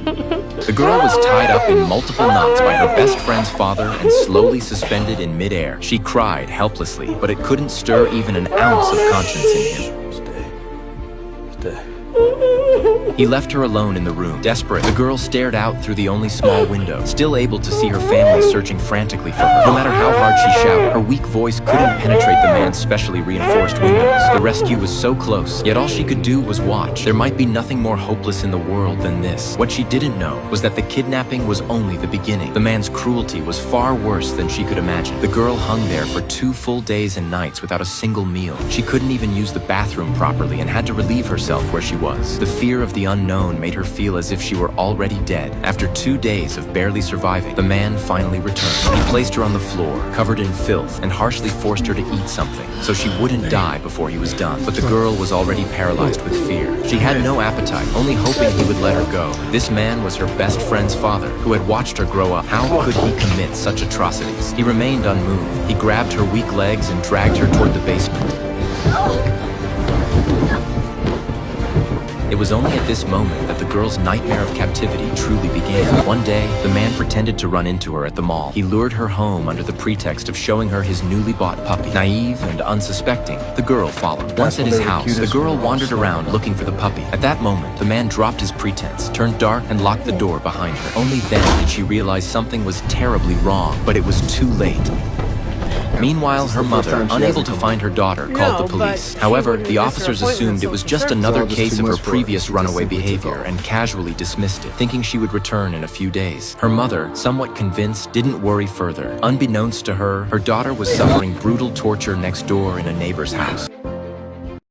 The girl was tied up in multiple knots by her best friend's father and slowly suspended in midair. She cried helplessly, but it couldn't stir even an ounce of conscience in him. Stay. He left her alone in the room. Desperate, the girl stared out through the only small window, still able to see her family searching frantically for her. No matter how hard she shouted, her weak voice couldn't penetrate the man's specially reinforced windows. The rescue was so close, yet all she could do was watch. There might be nothing more hopeless in the world than this. What she didn't know was that the kidnapping was only the beginning. The man's cruelty was far worse than she could imagine. The girl hung there for 2 full days and nights without a single meal. She couldn't even use the bathroom properly and had to relieve herself where she was. The fear of the unknown made her feel as if she were already dead. After 2 days of barely surviving, the man finally returned. He placed her on the floor, covered in filth, and harshly forced her to eat something, so she wouldn't die before he was done. But the girl was already paralyzed with fear. She had no appetite, only hoping he would let her go. This man was her best friend's father, who had watched her grow up. How could he commit such atrocities? He remained unmoved. He grabbed her weak legs and dragged her toward the basement. It was only at this moment that the girl's nightmare of captivity truly began. One day, the man pretended to run into her at the mall. He lured her home under the pretext of showing her his newly bought puppy. Naive and unsuspecting, the girl followed. Once at his house, the girl wandered around looking for the puppy. At that moment, the man dropped his pretense, turned dark, and locked the door behind her. Only then did she realize something was terribly wrong, but it was too late. Meanwhile, her mother, unable to find her daughter, called the police. However, the officers assumed it was just another case of her previous runaway behavior and casually dismissed it, thinking she would return in a few days. Her mother, somewhat convinced, didn't worry further. Unbeknownst to her, her daughter was suffering brutal torture next door in a neighbor's house.